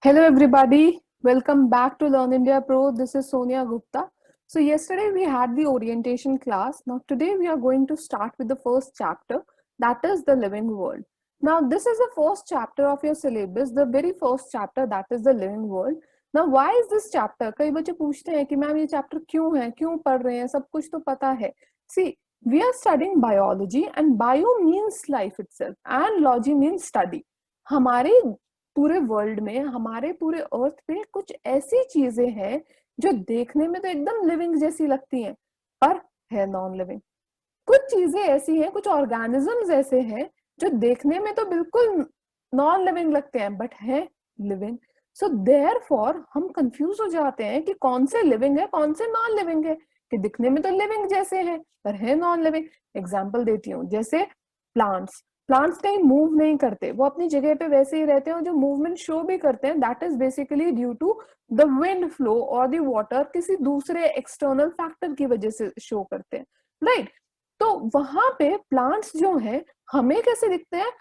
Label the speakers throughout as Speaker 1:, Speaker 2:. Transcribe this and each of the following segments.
Speaker 1: Hello, everybody. Welcome back to Learn India Pro. This is Sonia Gupta. So, yesterday we had the orientation class. Now, today we are going to start with the first chapter, that is the living world. Now, this is the first chapter of your syllabus, the very first chapter, that is the living world. Now, why is this chapter? कई बच्चे पूछते हैं कि ma'am ये chapter क्यों है, क्यों पढ़ रहे हैं, सब कुछ तो पता है. See, we are studying biology and bio means life itself and logy means study. हमारे पूरे वर्ल्ड में, हमारे पूरे अर्थ पे कुछ ऐसी चीजें हैं जो देखने में तो एकदम लिविंग जैसी लगती हैं, पर है नॉन लिविंग. कुछ चीजें ऐसी हैं, कुछ ऑर्गेनिजम्स ऐसे हैं जो देखने में तो बिल्कुल नॉन लिविंग लगते हैं, बट है लिविंग. सो देयरफॉर हम कंफ्यूज हो जाते हैं कि कौन से लिविंग है, कौन से नॉन लिविंग है. कि दिखने में तो लिविंग जैसे हैं, पर है नॉन लिविंग. एग्जाम्पल देती हूँ, जैसे प्लांट्स. प्लांट्स कहीं मूव नहीं करते, वो अपनी जगह पे वैसे ही रहते हैं. जो मूवमेंट शो भी करते हैं, that is basically due to the wind flow और द वाटर, किसी दूसरे एक्सटर्नल फैक्टर की वजह से शो करते हैं, राइट. तो वहां पे प्लांट्स जो हैं हमें कैसे दिखते हैं,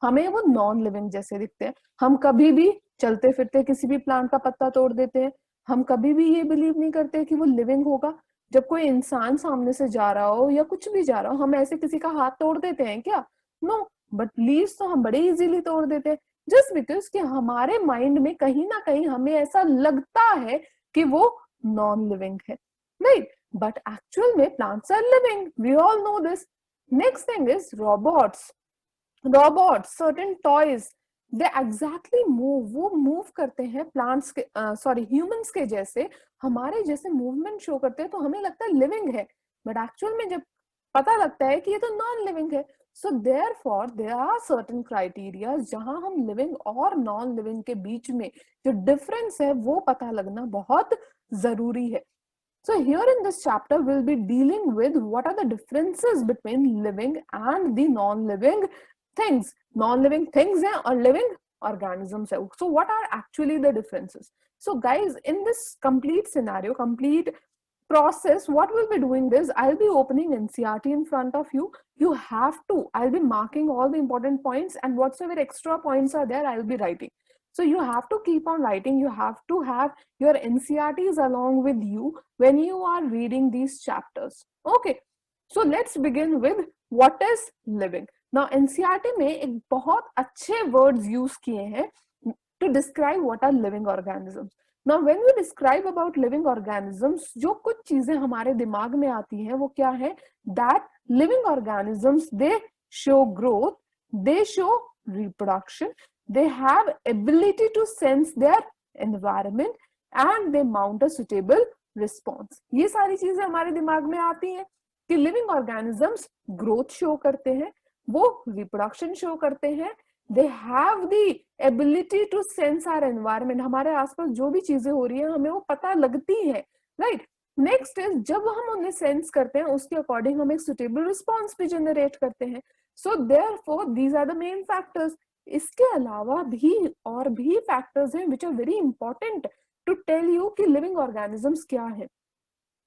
Speaker 1: हमें वो नॉन लिविंग जैसे दिखते हैं. हम कभी भी चलते फिरते किसी भी प्लांट का पत्ता तोड़ देते हैं. हम कभी भी ये बिलीव नहीं करते कि वो लिविंग होगा. जब कोई इंसान सामने से जा रहा हो या कुछ भी जा रहा हो, हम ऐसे किसी का हाथ तोड़ देते हैं क्या? नो. बट लीव्स तो हम बड़े इजीली तोड़ देते हैं, जस्ट बिकॉज कि हमारे माइंड में कहीं ना कहीं हमें ऐसा लगता है कि वो नॉन लिविंग है, राइट. But actual में plants are living. We all know this. Next thing is robots. Robots, certain toys, they exactly move. वो move करते हैं plants के sorry humans के जैसे, हमारे जैसे movement show करते हैं, तो हमें लगता है living है. But actual में जब पता लगता है कि ये तो non living है. So therefore there are certain criteria जहां हम living और non living के बीच में जो difference है वो पता लगना बहुत जरूरी है. So here in this chapter, we'll be dealing with what are the differences between living and the non-living things. Non-living things hai or living organisms hai. So what are actually the differences? So guys, in this complete scenario, complete process, what we'll be doing is, I'll be opening NCERT in front of you. You have to, I'll be marking all the important points, and whatsoever extra points are there, I'll be writing. So you have to keep on writing. You have to have your NCERTs along with you when you are reading these chapters. Okay, so let's begin with what is living. Now NCERT में एक बहुत अच्छे words use किए हैं to describe what are living organisms. Now when we describe about living organisms, जो कुछ चीजें हमारे दिमाग में आती हैं वो क्या है? That living organisms, they show growth, they show reproduction, they have ability to sense their environment and they mount a suitable response. ये सारी चीजें हमारे दिमाग में आती हैं कि लिविंग ऑर्गेनिजम्स ग्रोथ शो करते हैं, वो रिप्रोडक्शन शो करते हैं, they have the ability to sense our environment. हमारे आसपास जो भी चीजें हो रही है हमें वो पता लगती है, राइट. नेक्स्ट इज, जब हम उन्हें सेंस करते हैं उसके अकॉर्डिंग हम एक सुटेबल रिस्पॉन्स भी जनरेट करते हैं. So therefore these are the main factors. इसके अलावा भी और भी फैक्टर्स हैं which are very important to tell you कि लिविंग ऑर्गेनिजम्स क्या है.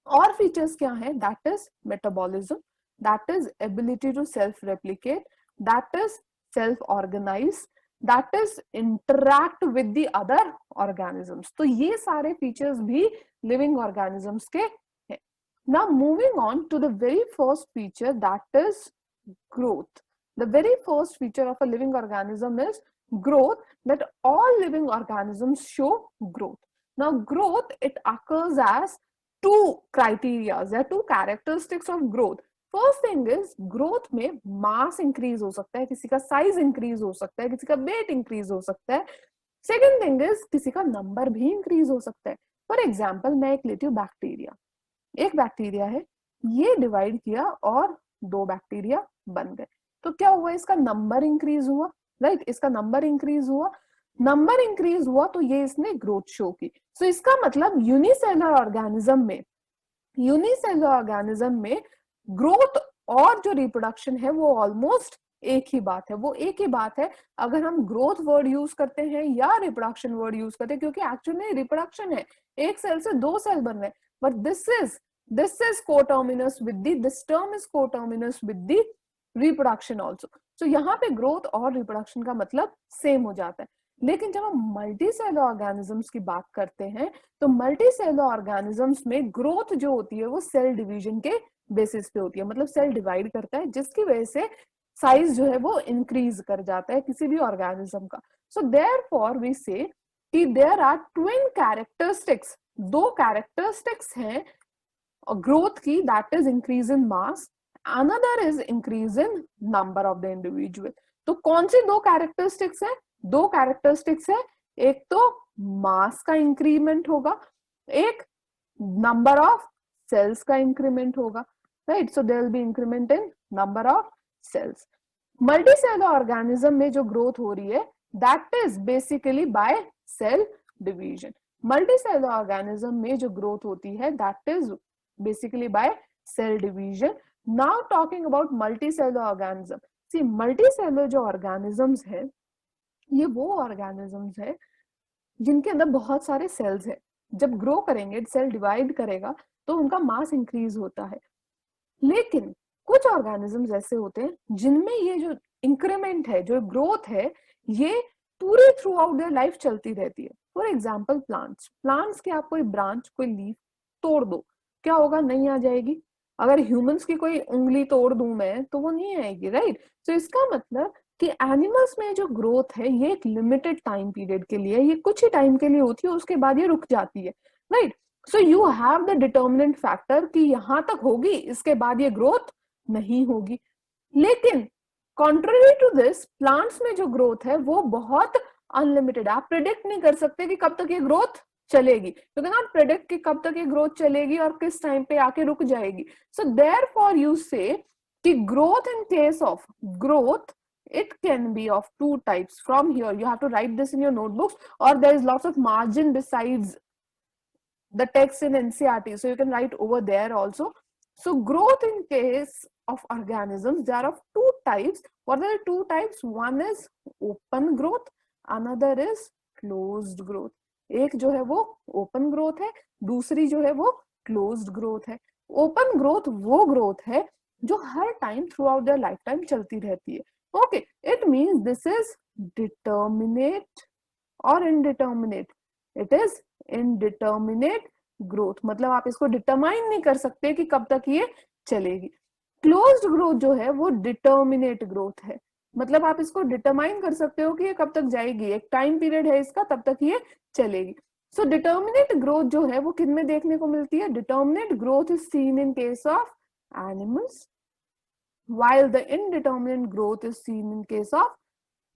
Speaker 1: और फीचर्स क्या है? That is metabolism, that is ability to self replicate, that is self organise, that is interact with the other organisms. तो ये सारे फीचर्स भी लिविंग ऑर्गेनिजम्स के हैं. Now moving on to the very first feature, that is growth. The very first feature of a living organism is growth, that all living organisms show growth. Now growth, it occurs as two criteria, there are two characteristics of growth. First thing is, growth में mass increase हो सकता है, किसी का size increase हो सकता है, किसी का weight increase हो सकता है. Second thing is, किसी का number भी increase हो सकता है. For example, मैं एक लेती हूँ बैक्टीरिया. एक बैक्टीरिया है, ये डिवाइड किया और दो बैक्टीरिया बन गए. तो क्या हुआ? इसका नंबर इंक्रीज हुआ, राइट. इसका नंबर इंक्रीज हुआ, नंबर इंक्रीज हुआ तो ये इसने ग्रोथ शो की. सो इसका मतलब यूनिसेलुलर ऑर्गेनिज्म में ग्रोथ और जो रिप्रोडक्शन है वो ऑलमोस्ट एक ही बात है. वो एक ही बात है अगर हम ग्रोथ वर्ड यूज करते हैं या रिप्रोडक्शन वर्ड यूज करते हैं, क्योंकि एक्चुअली में रिप्रोडक्शन है, एक सेल से दो सेल बन रहे हैं. But this is coterminous with this term is coterminous with the reproduction also. So यहाँ पे growth और reproduction का मतलब सेम हो जाता है. लेकिन जब हम मल्टी सेलुलर ऑर्गेनिजम्स की बात करते हैं तो मल्टी सेलुलर ऑर्गेनिजम्स में ग्रोथ जो होती है वो सेल डिवीजन के बेसिस पे होती है, मतलब सेल डिवाइड करता है जिसकी वजह से साइज जो है वो इंक्रीज कर जाता है किसी भी ऑर्गेनिज्म का। सो देयरफॉर वी से कि देयर आर ट्विन कैरेक्टरिस्टिक्स, दो कैरेक्टरिस्टिक्स हैं ग्रोथ की, that is increase in mass, another is increase in number of the individual. तो कौन सी दो कैरेक्टरिस्टिक्स है? दो कैरेक्टरिस्टिक्स है, एक तो मास का इंक्रीमेंट होगा, एक नंबर ऑफ सेल्स का इंक्रीमेंट होगा, right? So there will be increment in number of cells. Multi cellular organism में जो ग्रोथ हो रही है that is basically by cell division. Multi cellular organism में जो ग्रोथ होती है that is basically by cell division. Now talking about multi cellular organism, see multi cellular जो ऑर्गेनिजम्स है ये वो ऑर्गेनिजम्स है जिनके अंदर बहुत सारे सेल्स है। जब ग्रो करेंगे, सेल डिवाइड करेगा तो उनका मास इंक्रीज होता है। लेकिन कुछ ऑर्गेनिजम्स ऐसे होते हैं जिनमें ये जो इंक्रीमेंट है, जो ग्रोथ है, ये पूरी थ्रू आउट देयर लाइफ चलती रहती है। फॉर एग्जाम्पल प्लांट्स, प्लांट्स के आप कोई ब्रांच, कोई लीफ तोड़ दो, क्या होगा? नहीं आ जाएगी। अगर ह्यूमंस की कोई उंगली तोड़ दूं मैं तो वो नहीं आएगी, राइट? तो इसका मतलब कि एनिमल्स में जो ग्रोथ है ये एक लिमिटेड टाइम पीरियड के लिए, ये कुछ ही टाइम के लिए होती है, उसके बाद ये रुक जाती है, right? So you have the determinant factor कि यहां तक होगी, इसके बाद ये ग्रोथ नहीं होगी। लेकिन कॉन्ट्ररी टू दिस, प्लांट्स में जो ग्रोथ है वो बहुत अनलिमिटेड, आप प्रिडिक्ट नहीं कर सकते कि कब तक ये ग्रोथ चलेगी, यू कैन नॉट प्रिडिक्ट कि कब तक ये ग्रोथ चलेगी और किस टाइम पे आके रुक जाएगी। सो देयरफॉर यू से कि growth, in case of growth, it can be of two types. From here you have to write this in your notebooks, or there is lots of margin besides the text in NCERT, so you can write over there also. So growth in case of organisms, there are of two types. What are the two types? One is open growth, another is closed growth. एक जो है वो open growth है, दूसरी जो है वो closed growth है। ओपन ग्रोथ वो ग्रोथ है जो हर time throughout their life time चलती रहती है। Okay, it means this is determinate और indeterminate. It is indeterminate growth, मतलब आप इसको डिटरमाइन नहीं कर सकते कि कब तक ये चलेगी। क्लोज्ड ग्रोथ जो है वो डिटर्मिनेट ग्रोथ है, मतलब आप इसको डिटरमाइन कर सकते हो कि ये कब तक जाएगी, एक टाइम पीरियड है इसका, तब तक ये चलेगी। सो डिटर्मिनेट ग्रोथ जो है वो किन में देखने को मिलती है? Determinate growth is seen in case of animals, while the indeterminate growth is seen in case of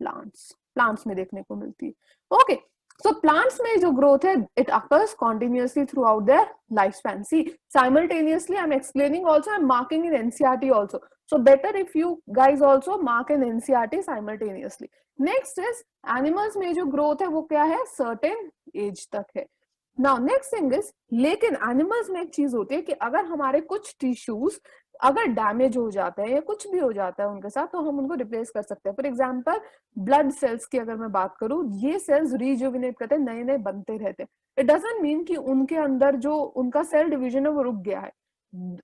Speaker 1: plants. Plants में देखने को मिलती है। ओके, सो प्लांट्स में जो ग्रोथ है it occurs continuously throughout their life span. See simultaneously I am explaining also, I am marking in NCERT also, so better if you guys also mark in NCERT simultaneously. Next is animals में जो growth है वो क्या है? Certain age तक है। Now next thing is, लेकिन animals में एक चीज होती है कि अगर हमारे कुछ टिश्यूज अगर डैमेज हो जाते हैं या कुछ भी हो जाता है उनके साथ तो हम उनको रिप्लेस कर सकते हैं। फॉर एग्जाम्पल ब्लड सेल्स की अगर मैं बात करूं, ये सेल्स रिजुविनेट करते हैं, नए नए बनते रहते हैं। इट डजंट मीन कि उनके अंदर जो उनका सेल डिवीजन है वो रुक गया है।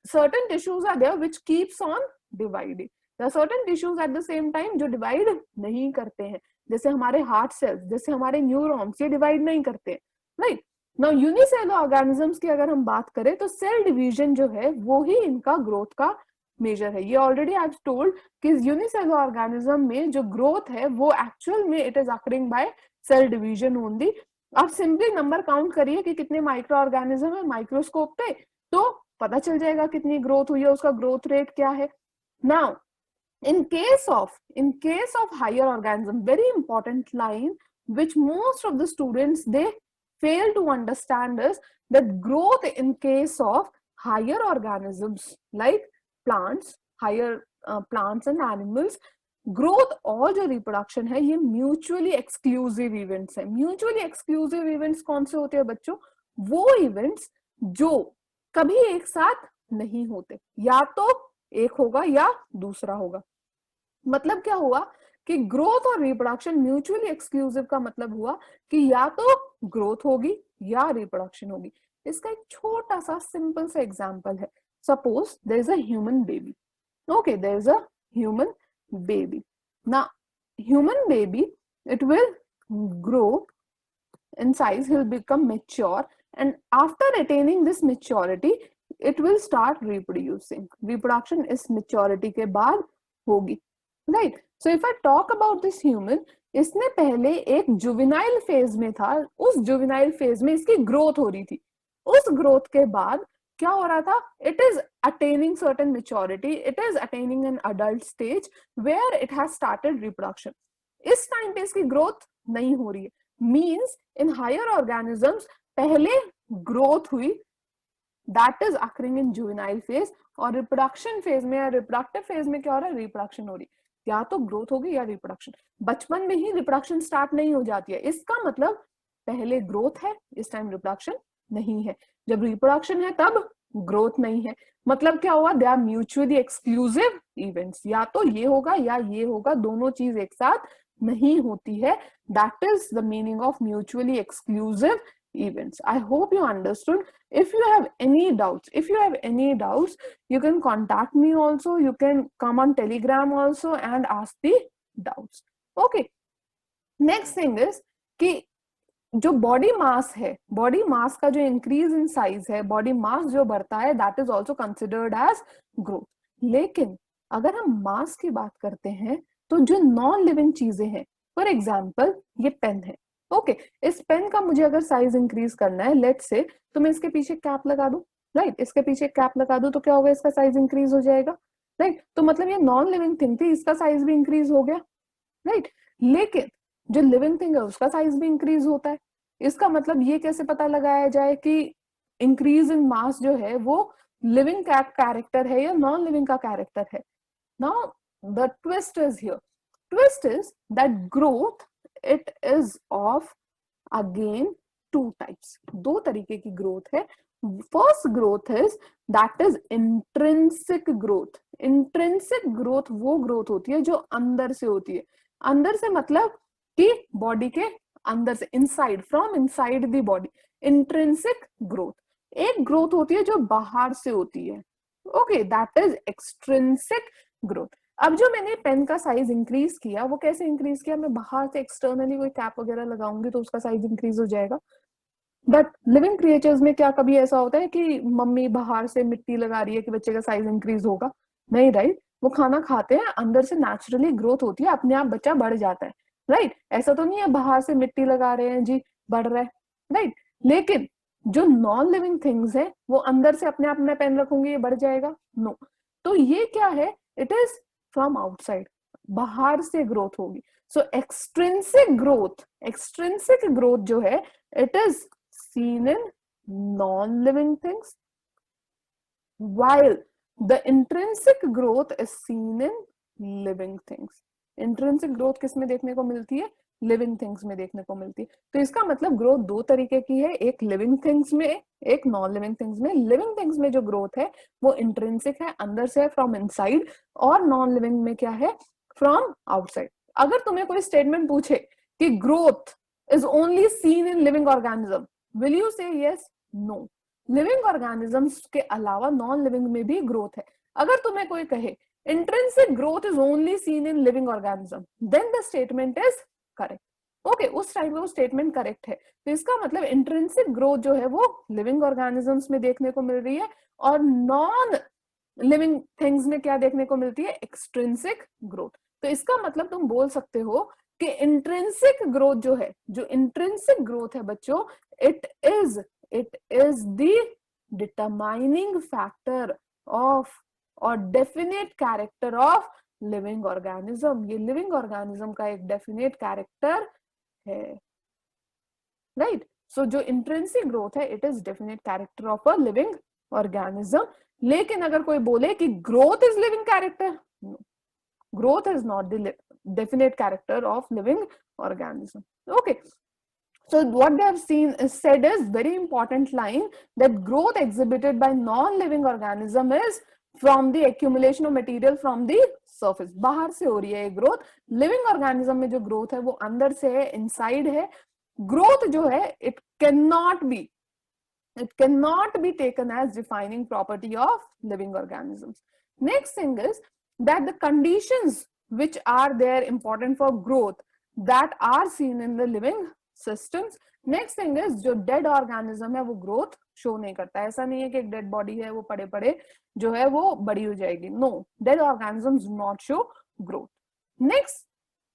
Speaker 1: Certain tissues are there which keeps on dividing, there are certain tissues at the same time जो डिवाइड नहीं करते हैं, जैसे हमारे हार्ट सेल्स, जैसे हमारे न्यूरॉन्स, ये डिवाइड नहीं करते, राइट? नाउ यूनिसेलुलर ऑर्गेनिजम्स की अगर हम बात करें तो सेल डिवीजन जो है वो ही इनका ग्रोथ का मेजर है। ये ऑलरेडी आई हैव टोल्ड कि यूनिसेलुलर ऑर्गेनिज्म में जो ग्रोथ है वो एक्चुअल में it is occurring by cell division only. आप सिंपली नंबर काउंट करिए कि कितने माइक्रो ऑर्गेनिज्म है माइक्रोस्कोप पे, तो पता चल जाएगा कितनी ग्रोथ हुई है, उसका ग्रोथ रेट क्या है। Now in case of higher organism, very important line which most of the students they fail to understand is that growth in case of higher organisms like plants, higher plants and animals, growth और जो reproduction है ये mutually exclusive events है। Mutually exclusive events कौन से होते हैं बच्चों? वो इवेंट्स जो कभी एक साथ नहीं होते, या तो एक होगा या दूसरा होगा। मतलब क्या हुआ कि ग्रोथ और रिप्रोडक्शन म्यूचुअली एक्सक्लूसिव का मतलब हुआ कि या तो ग्रोथ होगी या रिप्रोडक्शन होगी। इसका एक छोटा सा सिंपल सा एग्जांपल है। Suppose there is a human baby, okay, there is a human baby. Now, human baby, it will grow in size, he'll become mature, and after attaining this maturity it will start reproducing. Reproduction is maturity के बाद होगी, right? So if I talk about this human, इसने पहले एक juvenile phase में था, उस juvenile phase में इसकी ग्रोथ हो रही थी, उस ग्रोथ के बाद क्या हो रहा था, it is attaining certain maturity, it is attaining an adult stage where it has started reproduction. इस टाइम पे इसकी ग्रोथ नहीं हो रही है, मींस इन हायर ऑर्गेनिजम्स पहले ग्रोथ हुई, that is occurring in juvenile phase, और रिप्रोडक्शन फेज में या रिप्रोडक्टिव फेज में क्या हो रहा है, रिप्रोडक्शन हो रही, या तो ग्रोथ होगी या रिप्रोडक्शन। बचपन में ही रिप्रोडक्शन स्टार्ट नहीं हो जाती है, इसका मतलब पहले ग्रोथ है, इस टाइम रिप्रोडक्शन नहीं है। जब रिप्रोडक्शन है तब ग्रोथ नहीं है, मतलब क्या हुआ, they are mutually exclusive events, या तो ये होगा या ये होगा, दोनों चीज एक साथ नहीं होती है। That is the meaning of mutually exclusive events. I hope you understood. If you have any doubts, you can contact me also, you can come on Telegram also and ask the doubts. Okay, next thing is कि जो body mass है, body mass का जो increase in size है, body mass जो बढ़ता है, that is also considered as growth. लेकिन अगर हम मास की बात करते हैं तो जो नॉन लिविंग चीजें हैं, फॉर एग्जाम्पल ये पेन है, ओके, इस पेन का मुझे अगर साइज इंक्रीज करना है, लेट्स से, तो मैं इसके पीछे कैप लगा दूं, राइट, इसके पीछे कैप लगा दूं तो क्या होगा, इसका साइज इंक्रीज हो जाएगा, राइट। तो मतलब ये नॉन लिविंग थिंग थी, इसका साइज भी इंक्रीज हो गया, राइट। लेकिन जो लिविंग थिंग है उसका साइज भी इंक्रीज होता है। इसका मतलब ये कैसे पता लगाया जाए कि इंक्रीज इन मास जो है वो लिविंग का कैरेक्टर है या नॉन लिविंग का कैरेक्टर है। Now the twist is here, twist is that growth it is of again two types, दो तरीके की ग्रोथ है। First growth is that is intrinsic growth. Intrinsic growth वो ग्रोथ होती है जो अंदर से होती है, अंदर से मतलब कि बॉडी के अंदर से, inside, from inside the body, intrinsic growth. एक ग्रोथ होती है जो बाहर से होती है, okay, that is extrinsic growth. अब जो मैंने पेन का साइज इंक्रीज किया वो कैसे इंक्रीज किया, मैं बाहर से एक्सटर्नली कोई कैप वगैरह लगाऊंगी तो उसका साइज इंक्रीज हो जाएगा। बट लिविंग क्रिएचर्स में क्या कभी ऐसा होता है कि मम्मी बाहर से मिट्टी लगा रही है कि बच्चे का साइज इंक्रीज होगा, नहीं, राइट। वो खाना खाते हैं, अंदर से नेचुरली ग्रोथ होती है, अपने आप बच्चा बढ़ जाता है, राइट। ऐसा तो नहीं है बाहर से मिट्टी लगा रहे हैं जी बढ़ रहा है, राइट। लेकिन जो नॉन लिविंग थिंग्स है वो अंदर से अपने आप में पेन रखूंगी ये बढ़ जाएगा, नो। तो ये क्या है, इट इज फ्रॉम आउटसाइड, बाहर से ग्रोथ होगी। सो एक्सट्रिंसिक ग्रोथ, एक्सट्रिंसिक ग्रोथ जो है it is seen in non-living things, while the intrinsic growth is seen in living things. Intrinsic growth किस में देखने को मिलती है, लिविंग थिंग्स में देखने को मिलती है। तो इसका मतलब ग्रोथ दो तरीके की है, एक लिविंग थिंग्स में, एक नॉन लिविंग थिंग्स में। लिविंग थिंग्स में जो ग्रोथ है वो इंट्रिंसिक है, अंदर से है, फ्रॉम इनसाइड, और नॉन लिविंग में क्या है, फ्रॉम आउटसाइड। अगर तुम्हें कोई स्टेटमेंट पूछे कि growth is only seen in living organism, will you say yes? No. Living organisms के अलावा नॉन लिविंग में भी ग्रोथ है। अगर तुम्हें कोई कहे intrinsic growth is only seen in living organism, then the statement is correct, okay, उस टाइम पे वो स्टेटमेंट करेक्ट है। तो इसका मतलब इंट्रिंसिक ग्रोथ जो है वो लिविंग ऑर्गेनिजम्स में देखने को मिल रही है, और नॉन लिविंग थिंग्स में क्या देखने को मिलती है, एक्सट्रिंसिक ग्रोथ। तो इसका मतलब तुम बोल सकते हो कि इंट्रिंसिक ग्रोथ जो है, जो इंट्रिंसिक ग्रोथ है बच्चों, it is the determining factor of or definite character of living organism। ये living organism का एक definite character है, right? So जो intrinsic growth है it is definite character of a living organism। लेकिन अगर कोई बोले कि growth is living character, no, growth is not the definite character of living organism, okay। So what they have said is very important line, that growth exhibited by non-living organism is from the accumulation of material from the surface। बाहर से हो रही है ये growth, living organism में जो growth है वो अंदर से है, इनसाइड है। ग्रोथ जो है it cannot be taken as defining property of living organisms। Next thing is that the conditions which are there important for growth, that are seen in the living systems. Next thing is जो dead organism है वो growth show नहीं करता है. ऐसा नहीं है कि एक डेड बॉडी है वो पड़े पड़े जो है वो बड़ी हो जाएगी. No, dead organisms do not show growth. Next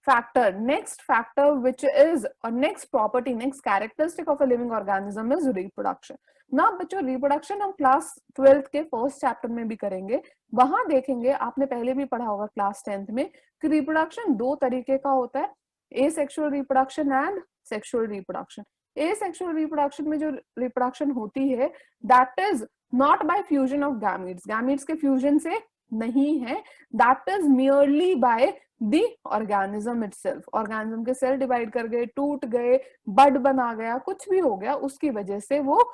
Speaker 1: factor which is or next property, next characteristic of a living organism is reproduction. ना बच्चों रिप्रोडक्शन हम क्लास 12th के फर्स्ट चैप्टर में भी करेंगे. वहां देखेंगे, आपने पहले भी पढ़ा होगा क्लास 10th में, कि रिप्रोडक्शन दो तरीके का होता है, asexual reproduction and sexual reproduction. Asexual reproduction में जो रिप्रोडक्शन होती है that is not bye fusion of gametes, gametes के फ्यूजन से नहीं है, that is merely by the organism itself. Organism के सेल डिवाइड कर गए, टूट गए, बड बना गया, कुछ भी हो गया, उसकी वजह से वो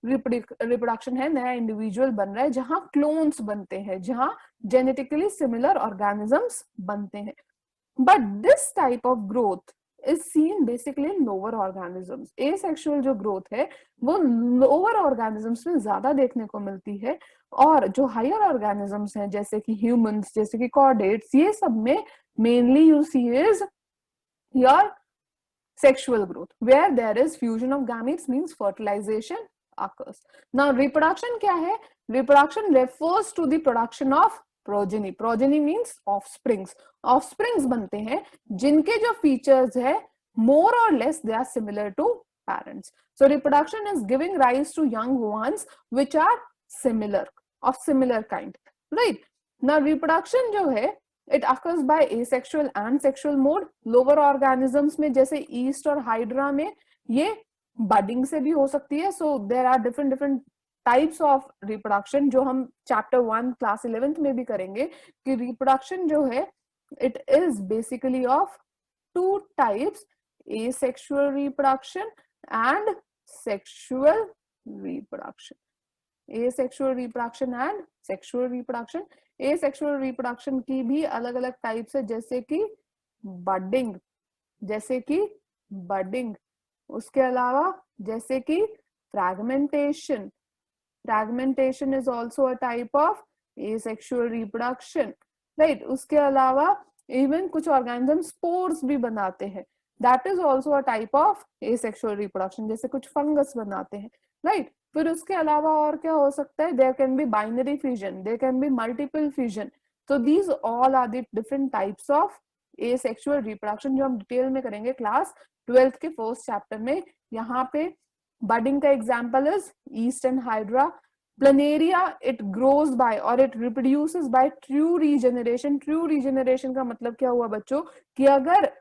Speaker 1: रिप्रोडक्शन है, नया इंडिविजुअल बन रहा है, जहां क्लोन्स बनते हैं, जहां जेनेटिकली सिमिलर ऑर्गेनिजम्स बनते हैं. But this type of growth is seen basically in lower organisms. Asexual जो ग्रोथ है वो लोअर ऑर्गेनिजम्स में ज्यादा देखने को मिलती है, और जो हायर ऑर्गेनिजम्स हैं जैसे कि ह्यूमंस, जैसे कि कॉर्डेट्स, ये सब में mainly you see is your sexual growth where there is fusion of gametes, means fertilization occurs. Now reproduction क्या है? Reproduction refers to the production of progeny. Progeny means offsprings. Offsprings बनते हैं जिनके जो features है more or less they are similar to parents. So reproduction is giving rise to young ones which are similar, of similar kind, right? Now reproduction जो है it occurs by asexual and sexual mode. Lower organisms में जैसे east और hydra में ये budding से भी हो सकती है. So there are different different types of reproduction जो हम चैप्टर 1 क्लास 11th में भी करेंगे, कि रिप्रोडक्शन जो है it is basically of two types, asexual reproduction and sexual reproduction. asexual reproduction and sexual reproduction. asexual reproduction की भी अलग अलग टाइप्स है, जैसे कि बडिंग, उसके अलावा जैसे कि fragmentation. Fragmentation is also a type of asexual reproduction, right. उसके अलावा इवन कुछ ऑर्गेनिज्म स्पोर्स भी बनाते हैं, that is also a type of asexual reproduction, जैसे कुछ फंगस बनाते हैं, राइट. फिर उसके अलावा और क्या हो सकता है? There can be binary fusion, there can be multiple fusion. तो these all are the different types of asexual reproduction जो हम डिटेल में करेंगे क्लास 12th के फर्स्ट चैप्टर में. यहाँ पे बडिंग का example is yeast and hydra. Planaria it grows by और it reproduces by true regeneration. True regeneration का मतलब क्या हुआ बच्चों, कि अगर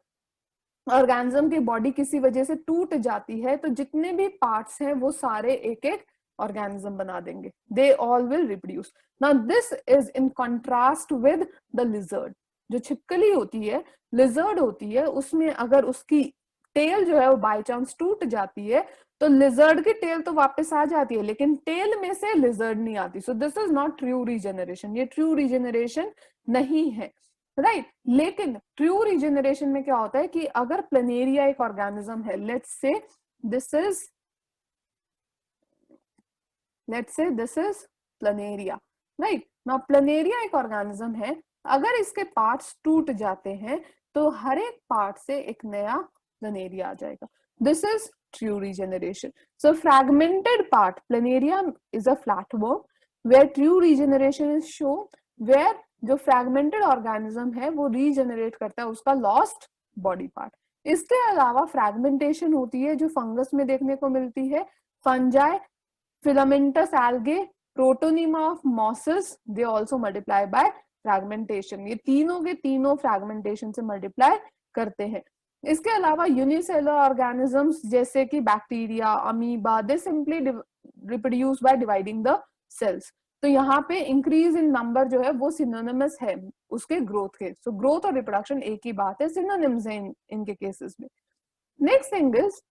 Speaker 1: ऑर्गेनिज्म की बॉडी किसी वजह से टूट जाती है तो जितने भी पार्ट्स हैं वो सारे एक एक ऑर्गेनिज्म बना देंगे. They all will reproduce. Now this is in contrast with the lizard. जो छिपकली होती है, लिजर्ड होती है, उसमें अगर उसकी टेल जो है वो बाय चांस टूट जाती है तो लिजर्ड की टेल तो वापस आ जाती है, लेकिन टेल में से लिजर्ड नहीं आती. So this is not true regeneration. ये ट्रू रीजेनरेशन नहीं है, राइट. लेकिन ट्रू रीजेनरेशन में क्या होता है कि अगर प्लेनेरिया एक ऑर्गेनिज्म है, let's say this is planaria, right. Now planaria एक ऑर्गेनिज्म है, अगर इसके पार्ट्स टूट जाते हैं तो हर एक पार्ट से एक नया प्लेनेरिया आ जाएगा. This is true regeneration. So fragmented part, planaria is a flatworm where true regeneration is shown, where जो fragmented organism है वो regenerate करता है उसका lost body part. इसके अलावा fragmentation होती है जो फंगस में देखने को मिलती है. fungi, filamentous algae, protonema of mosses, they also multiply by fragmentation. ये तीनों के तीनों fragmentation से multiply करते हैं. इसके अलावा यूनिसेलुलर ऑर्गेनिजम्स जैसे कि bacteria, amoeba, they simply reproduce by dividing the cells. तो यहाँ पे इंक्रीज इन नंबर जो है वो सिनोनिमस है उसके ग्रोथ के. सो ग्रोथ और रिप्रोडक्शन एक ही बात है, सिनोनिम्स हैं इनके केसेस में. नेक्स्ट थिंग इज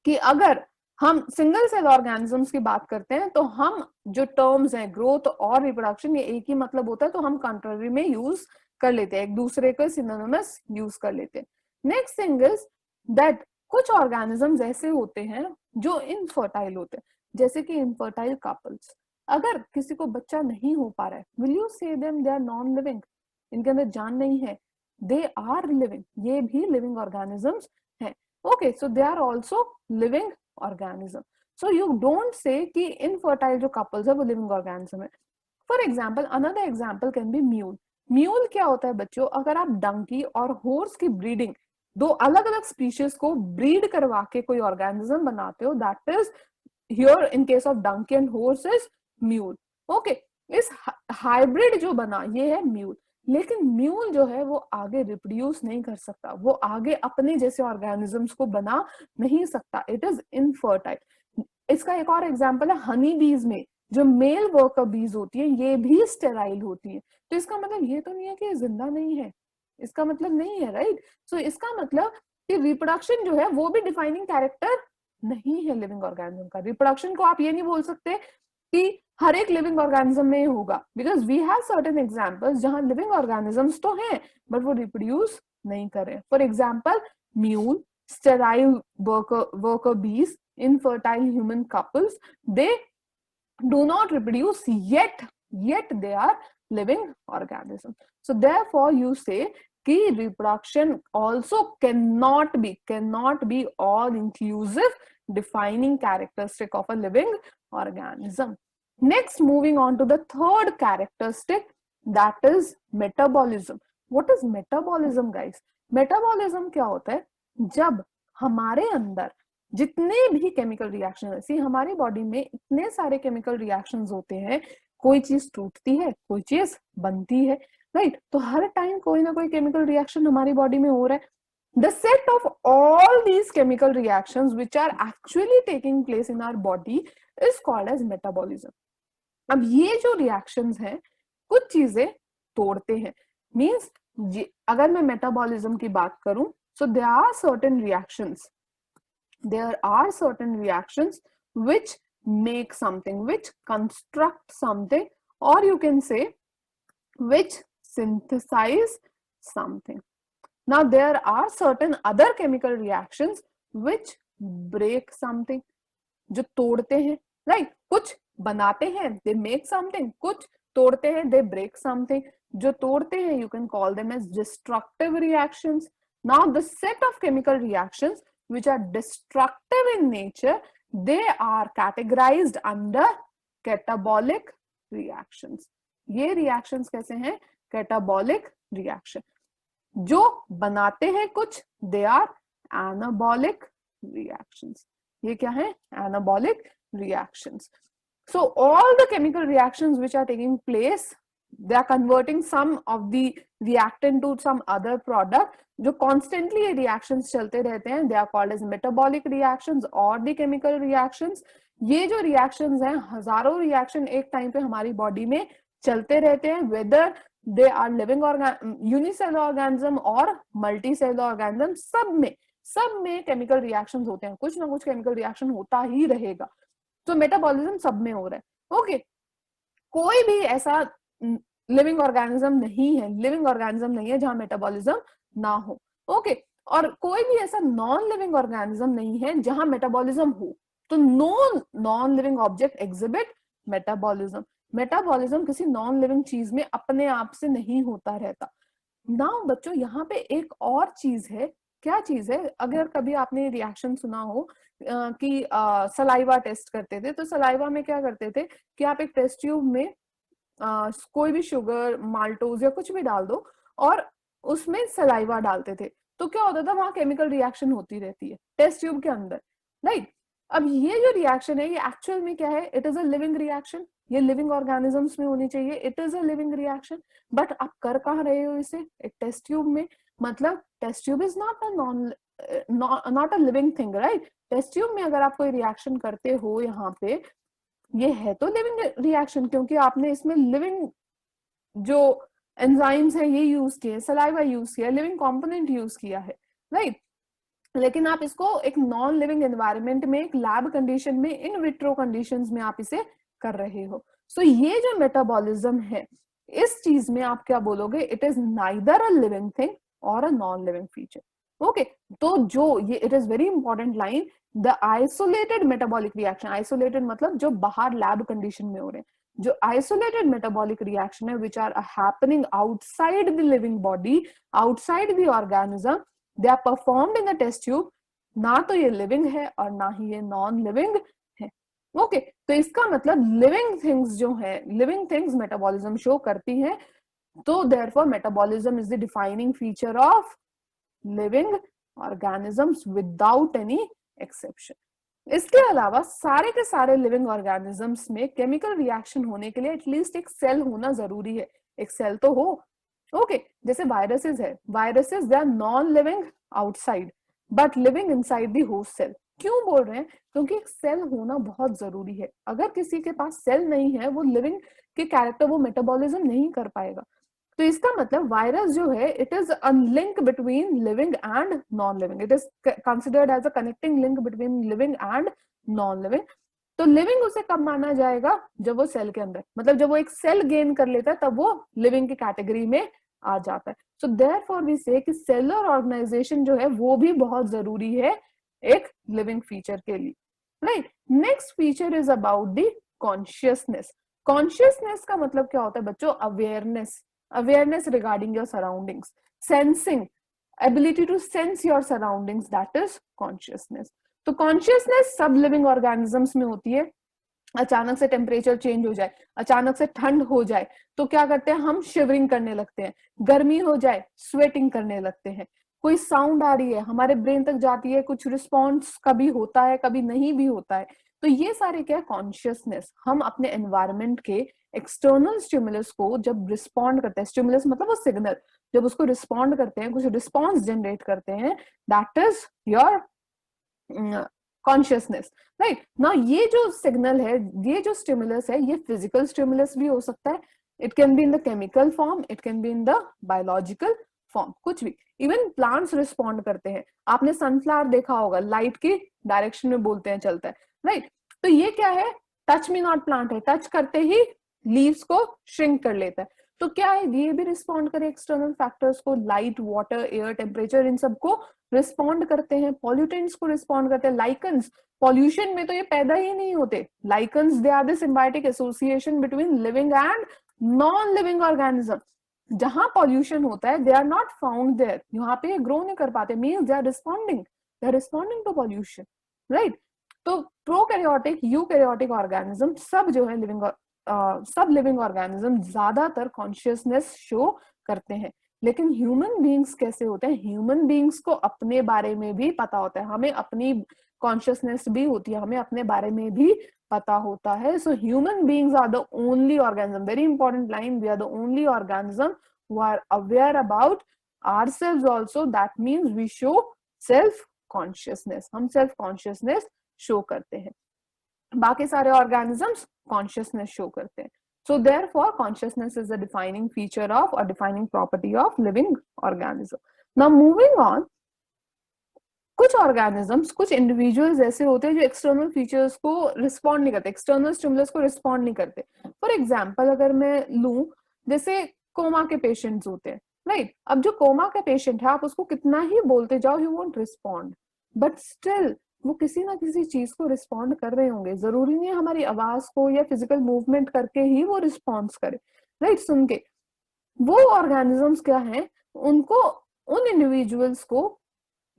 Speaker 1: कि अगर हम सिंगल सेल ऑर्गेनिजम्स की बात करते हैं तो हम जो टर्म्स हैं ग्रोथ और रिप्रोडक्शन ये एक ही मतलब होता है, तो हम कंट्रारी में यूज कर लेते हैं, एक दूसरे को सिनोनिमस यूज कर लेते हैं. नेक्स्ट थिंग इज दैट कुछ ऑर्गेनिजम्स ऐसे होते हैं जो इनफर्टाइल होते हैं, जैसे कि इनफर्टाइल कपल्स. अगर किसी को बच्चा नहीं हो पा रहा है, will you say them they are non living, इनके अंदर जान नहीं है? दे आर लिविंग, ये भी लिविंग ऑर्गेनिजम्स हैं. Okay, so they are also living organism. So you don't say कि इनफर्टाइल जो कपल्स है वो लिविंग ऑर्गेनिज्म है. For example, another example can be mule. Mule क्या होता है बच्चों? अगर आप डंकी और हॉर्स की ब्रीडिंग, दो अलग अलग स्पीशीज को ब्रीड करवा के कोई ऑर्गेनिज्म बनाते हो, that is here in case of donkey and horse is mule. Okay, इस हाइब्रिड जो बना ये है म्यूल. लेकिन म्यूल जो है वो आगे रिप्रोड्यूस नहीं कर सकता, वो आगे अपने जैसे ऑर्गेनिजम्स को बना नहीं सकता. It is infertile. इसका एक और एग्जाम्पल है हनी बीज में. जो मेल वर्कर बीज होती है ये भी स्टेराइल होती है. तो इसका मतलब ये तो नहीं है कि ये जिंदा नहीं है, इसका मतलब नहीं है, राइट? सो इसका मतलब कि रिप्रोडक्शन जो है वो भी डिफाइनिंग कैरेक्टर नहीं है लिविंग ऑर्गेनिज्म का. रिप्रोडक्शन को आप ये नहीं बोल सकते कि हर एक लिविंग ऑर्गेनिज्म में होगा, because we have certain examples जहां लिविंग ऑर्गेनिजम्स तो हैं बट वो रिप्रोड्यूस नहीं कर रहे. For example mule, sterile worker bees, infertile human couples, they do not reproduce yet they are living organisms. So therefore you say कि reproduction also cannot be all inclusive defining characteristic of a living organism. Next, moving on to the third characteristic, that is metabolism. What is metabolism guys? Metabolism क्या होता है? जब हमारे अंदर जितने भी chemical reaction है, सी हमारी बॉडी में इतने सारे केमिकल रिएक्शंस होते हैं, कोई चीज टूटती है, कोई चीज बनती है, राइट? तो हर टाइम कोई ना कोई केमिकल रिएक्शन हमारी बॉडी में हो रहा है. The set of all these chemical reactions which are actually taking place in our body is called as metabolism. अब ये जो reactions हैं कुछ चीजें तोड़ते हैं. मीन्स अगर मैं मेटाबॉलिज्म की बात करूं, so there are certain reactions which make something, which construct something, or you can say which synthesize something. Now there are certain other chemical reactions which break something, जो तोड़ते हैं, right? कुछ बनाते हैं, they make something, कुछ तोड़ते हैं, they break something. जो तोड़ते हैं you can call them as destructive reactions. Now the set of chemical reactions which are destructive in nature, they are categorized under catabolic reactions. ये reactions कैसे हैं? Catabolic reaction. जो बनाते हैं कुछ, they are anabolic reactions. ये क्या है? Anabolic reactions. So all the chemical reactions which are taking place, they are converting some of the reactant to some other product. जो constantly ये reactions चलते रहते हैं, they are called as metabolic reactions or the chemical reactions. ये जो reactions हैं, हजारों reaction एक time पे हमारी body में चलते रहते हैं, whether they are living unicellular organism or multicellular organism, सब में chemical reactions होते हैं, कुछ ना कुछ chemical reaction होता ही रहेगा. तो मेटाबॉलिज्म सब में हो रहा है. ओके, कोई भी ऐसा लिविंग ऑर्गेनिज्म नहीं है जहां मेटाबॉलिज्म ना हो. ओके, और कोई भी ऐसा नॉन लिविंग ऑर्गेनिज्म नहीं है जहां मेटाबॉलिज्म हो. तो no non living object exhibit metabolism. Metabolism किसी नॉन लिविंग चीज में अपने आप से नहीं होता रहता. नाउ बच्चों यहाँ पे एक और चीज है. क्या चीज है? अगर कभी आपने रिएक्शन सुना हो कि सलाइवा टेस्ट करते थे, तो सलाइवा में क्या करते थे कि आप एक टेस्ट ट्यूब में कोई भी शुगर, माल्टोज या कुछ भी डाल दो और उसमें सलाइवा डालते थे. तो क्या होता था? वहां केमिकल रिएक्शन होती रहती है टेस्ट ट्यूब के अंदर, राइट? अब ये जो रिएक्शन है ये एक्चुअल में क्या है? It is a living reaction. ये लिविंग ऑर्गेनिजम्स में होनी चाहिए. It is a living reaction, but आप कर कहाँ रहे हो इसे? एक टेस्ट ट्यूब में. मतलब test tube is not a living thing, right? Test tube में अगर आप कोई रिएक्शन करते हो, यहाँ पे ये है तो लिविंग रिएक्शन, क्योंकि आपने इसमें लिविंग जो एंजाइम्स है ये यूज किए, सलाइवा यूज किया, लिविंग कंपोनेंट यूज किया है, राइट? लेकिन आप इसको एक नॉन लिविंग एनवायरनमेंट में, एक लैब कंडीशन में, इन विट्रो कंडीशंस में आप इसे कर रहे हो. सो ये जो मेटाबॉलिज्म है, इस चीज में आप क्या बोलोगे? It is neither a living thing और a non living feature. Okay, तो जो ये it is very important line, the isolated metabolic reaction. Isolated मतलब जो बाहर लैब कंडीशन में हो रहे हैं. जो आइसोलेटेड मेटाबॉलिक रिएक्शन है which are happening outside the living body, outside the organism, they are performed in the test tube, ना तो ये लिविंग है और ना ही ये नॉन लिविंग है। ओके, तो इसका मतलब लिविंग थिंग्स जो है, लिविंग थिंग्स मेटाबॉलिज्म शो करती हैं, तो therefore metabolism is the defining feature of living organisms without any exception. इसके अलावा सारे के सारे लिविंग ऑर्गेनिजम्स में केमिकल रिएक्शन होने के लिए एटलीस्ट एक सेल होना जरूरी है, एक सेल तो हो। ओके, जैसे वायरसेस है, viruses they are non living outside but living inside the host cell. क्यों बोल रहे हैं? क्योंकि एक सेल होना बहुत जरूरी है। अगर किसी के पास सेल नहीं है, वो लिविंग के कैरेक्टर, वो मेटाबॉलिज्म नहीं कर पाएगा। तो इसका मतलब वायरस जो है, it is a link between living and non living, it is considered as a connecting link between living and non living. तो लिविंग उसे कब माना जाएगा? जब वो सेल के अंदर, मतलब जब वो एक सेल गेन कर लेता है, तब वो लिविंग की कैटेगरी में आ जाता है। सो देयरफॉर वी से कि सेलुलर ऑर्गेनाइजेशन जो है वो भी बहुत जरूरी है एक लिविंग फीचर के लिए, right. Next feature is about the consciousness. Consciousness का मतलब क्या होता है बच्चों? Awareness, awareness regarding your surroundings, sensing, ability to sense your surroundings, that is consciousness। तो कॉन्शियसनेस सब लिविंग ऑर्गेनिजम्स में होती है। अचानक से टेम्परेचर चेंज हो जाए, अचानक से ठंड हो जाए, तो क्या करते हैं हम? शिवरिंग करने लगते हैं। गर्मी हो जाए, स्वेटिंग करने लगते हैं। कोई साउंड आ रही है, हमारे ब्रेन तक जाती है, कुछ रिस्पॉन्स कभी होता है, कभी नहीं भी होता है। तो ये सारे क्या है? कॉन्शियसनेस। हम अपने एनवायरमेंट के एक्सटर्नल स्टिमुलस को जब रिस्पॉन्ड करते हैं, स्टिमुलस मतलब वो सिग्नल, जब उसको रिस्पॉन्ड करते हैं, कुछ रिस्पॉन्स जनरेट करते हैं, that is your consciousness, right ना। ये जो सिग्नल है, ये जो स्टिमुलस है, ये फिजिकल स्टिमुलस भी हो सकता है, it can be in the chemical form, it can be in the biological form, कुछ भी। इवन प्लांट्स रिस्पॉन्ड करते हैं। आपने सनफ्लावर देखा होगा, लाइट की डायरेक्शन में बोलते हैं, चलता है, राइट। तो ये क्या है? टच मी नॉट प्लांट है, टच करते ही लीव्स को श्रिंक कर लेता है। तो क्या है? ये भी रिस्पॉन्ड करे एक्सटर्नल फैक्टर्स को, लाइट, वाटर, एयर, टेम्परेचर, इन सबको रिस्पॉन्ड करते हैं। पॉल्यूटेंट्स को रिस्पॉन्ड करते हैं। लाइकन्स, पॉल्यूशन में तो ये पैदा ही नहीं होते। Lichens, they are the symbiotic association between living and non living organism. जहां पॉल्यूशन होता है, they are not found there, यहाँ पे ग्रो नहीं कर पाते, means they are responding to pollution, right. तो प्रोकैरियोटिक, यूकैरियोटिक ऑर्गेनिज्म सब जो है लिविंग, सब लिविंग ऑर्गेनिज्म ज्यादातर कॉन्शियसनेस शो करते हैं। लेकिन ह्यूमन बीइंग्स कैसे होते हैं? ह्यूमन बीइंग्स को अपने बारे में भी पता होता है, हमें अपनी कॉन्शियसनेस भी होती है, हमें अपने बारे में भी पता होता है। So human beings are the only organism, very important line, we are the only organism who are aware about ourselves also, that means we show self consciousness, हम self consciousness शो करते हैं। बाकी सारे ऑर्गेनिजम्स कॉन्शियसनेस शो करते हैं। So therefore consciousness is the defining feature of और defining property of living organism. Now moving on, कुछ organisms, कुछ इंडिविजुअल्स ऐसे होते हैं जो एक्सटर्नल फीचर्स को रिस्पॉन्ड नहीं करते, एक्सटर्नल स्टिमुलस को रिस्पॉन्ड नहीं करते। फॉर एग्जाम्पल अगर मैं लूं, जैसे कोमा के पेशेंट्स होते हैं, राइट। अब जो कोमा का पेशेंट है, आप उसको कितना ही बोलते जाओ, he won't respond, but still वो किसी ना किसी चीज को रिस्पॉन्ड कर रहे होंगे। जरूरी नहीं है हमारी आवाज को या फिजिकल मूवमेंट करके ही वो रिस्पॉन्स करे, राइट, सुन के। वो ऑर्गेनिजम्स क्या है, उनको, उन इंडिविजुअल्स को,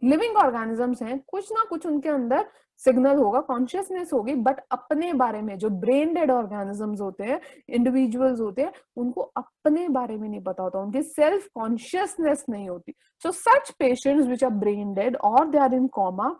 Speaker 1: लिविंग ऑर्गेनिजम्स हैं, कुछ ना कुछ उनके अंदर सिग्नल होगा, कॉन्शियसनेस होगी, बट अपने बारे में, जो ब्रेन डेड ऑर्गेनिजम्स होते हैं, इंडिविजुअल्स होते हैं, उनको अपने बारे में नहीं पता होता, उनकी सेल्फ कॉन्शियसनेस नहीं होती। So such patients which are brain dead और they are in coma,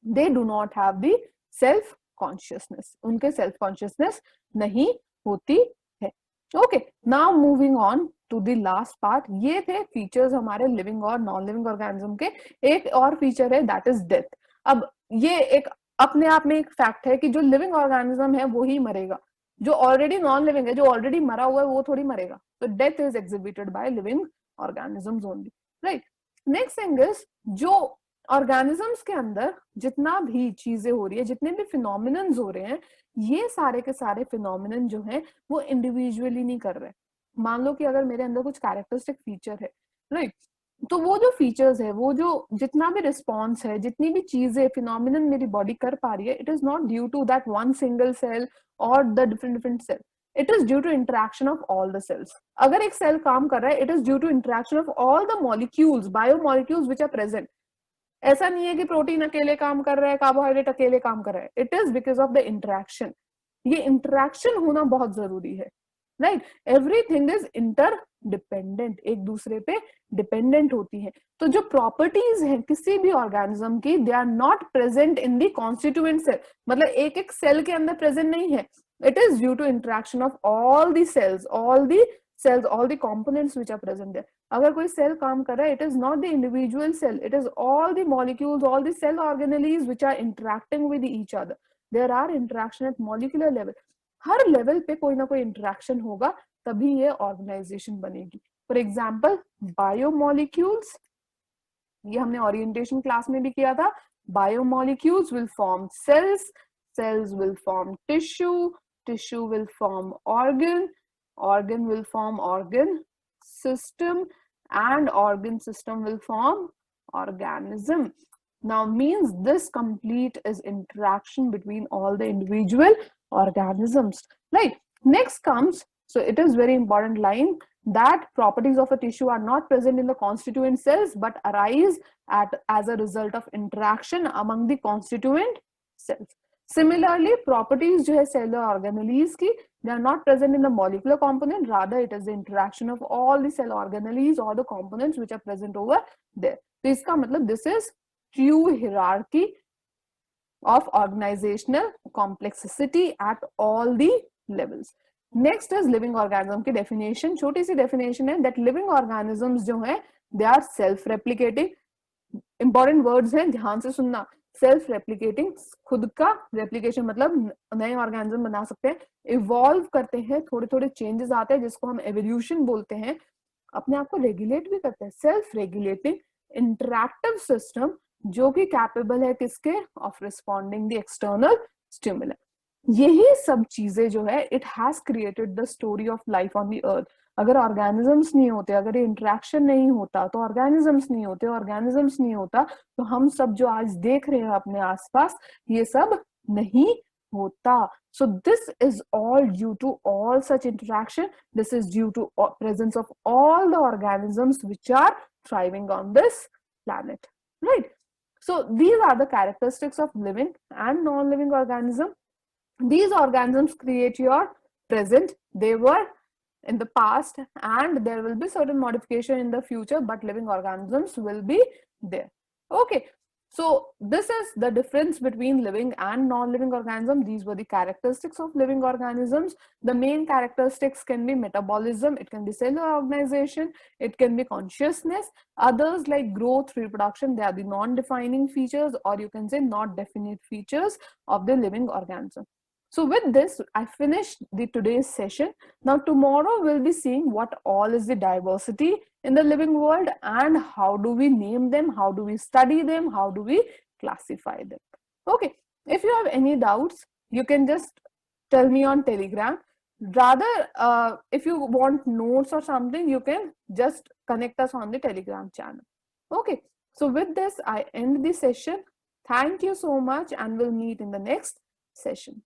Speaker 1: they do not have the self consciousness, उनके self consciousness नहीं होती है। Okay, now moving on to the last part. ये थे फीचर्स हमारे लिविंग और नॉन लिविंग ऑर्गेनिज्म के। एक और फीचर है, दैट इज डेथ। अब ये एक अपने आप में एक फैक्ट है कि जो लिविंग ऑर्गेनिज्म है वो ही मरेगा, जो ऑलरेडी नॉन लिविंग है, जो ऑलरेडी मरा हुआ है, वो थोड़ी मरेगा। तो death is exhibited by living organisms only, right. Next thing is, जो ऑर्गेनिजम्स के अंदर जितना भी चीजें हो रही है, जितने भी फिनोमिनन्स हो रहे हैं, ये सारे के सारे फिनोमिनन जो है वो इंडिविजुअली नहीं कर रहे। मान लो कि अगर मेरे अंदर कुछ कैरेक्टरिस्टिक फीचर है, राइट, तो वो जो फीचर्स है, वो जो जितना भी रिस्पॉन्स है, जितनी भी चीजें फिनोमिनन मेरी बॉडी कर पा रही है, it is not due to that one single cell और the different different cell. It is due to interaction of all the cells. अगर एक cell काम कर रहा है, it is due to interaction of all the molecules, biomolecules which are present. ऐसा नहीं है कि प्रोटीन अकेले काम कर रहा है, कार्बोहाइड्रेट अकेले काम कर रहा है. It is because of the interaction. ये interaction होना बहुत जरूरी है, राइट? एवरीथिंग इज इंटरडिपेंडेंट, एक दूसरे पे डिपेंडेंट होती है. तो जो प्रॉपर्टीज हैं किसी भी ऑर्गेनिज्म की, they are not present in the constituent cell. मतलब एक एक सेल के अंदर प्रेजेंट नहीं है. It is due to interaction of all the cells, all the components which are present there. अगर कोई सेल काम कर रहा है, it is not the individual cell, it is all the molecules, all the cell organelles which are interacting with each other. There are interaction at molecular level. Her level पे कोई ना कोई इंटरेक्शन होगा, तभी ये ऑर्गेनाइजेशन बनेगी. For example biomolecules, ये हमने ओरिएंटेशन क्लास में भी किया था. Biomolecules will form cells, cells will form tissue, tissue will form organ, organ will form organ system, and organ system will form organism. Now means this complete is interaction between all the individual organisms, right? Next comes, so it is very important line, that properties of a tissue are not present in the constituent cells but arise as a result of interaction among the constituent cells. Similarly, properties जो है cellular organelles की, they are not present in the molecular component, rather it is the interaction of all the cell organelles or the components which are present over there. तो इसका मतलब this is true hierarchy of organizational complexity at all the levels. Next is living organism की definition. छोटी सी definition है that living organisms जो है they are self replicating. Important words हैं, ध्यान से सुनना. सेल्फ रेप्लिकेटिंग, खुद का रेप्लिकेशन मतलब नए ऑर्गेनिज्म बना सकते हैं, इवॉल्व करते हैं, थोड़े थोड़े चेंजेस आते हैं जिसको हम एवोल्यूशन बोलते हैं, अपने आप को रेगुलेट भी करते हैं. सेल्फ रेगुलेटिंग इंटरैक्टिव सिस्टम जो कि कैपेबल है किसके, of responding the external stimulus. यही सब चीजें जो है it has created the story of life on the earth. अगर ऑर्गेनिजम्स नहीं होते, अगर ये इंटरेक्शन नहीं होता तो ऑर्गेनिजम्स नहीं होते, ऑर्गेनिजम्स नहीं होता तो हम सब जो आज देख रहे हैं अपने आसपास ये सब नहीं होता. So this is all due to all such interaction. This is due to presence of all the organisms which are thriving on this planet, right? So these are the characteristics of living and non-living organism. These organisms create your present. They were in the past and there will be certain modification in the future, but living organisms will be there. Okay, so this is the difference between living and non-living organism. These were the characteristics of living organisms. The main characteristics can be metabolism, it can be cellular organization, it can be consciousness. Others like growth, reproduction, they are the non-defining features, or you can say not definite features of the living organism. So with this, I finished the today's session. Now tomorrow we'll be seeing what all is the diversity in the living world and how do we name them, how do we study them, how do we classify them. Okay, if you have any doubts, you can just tell me on Telegram. Rather, if you want notes or something, you can just connect us on the Telegram channel. Okay, so with this, I end the session. Thank you so much and we'll meet in the next session.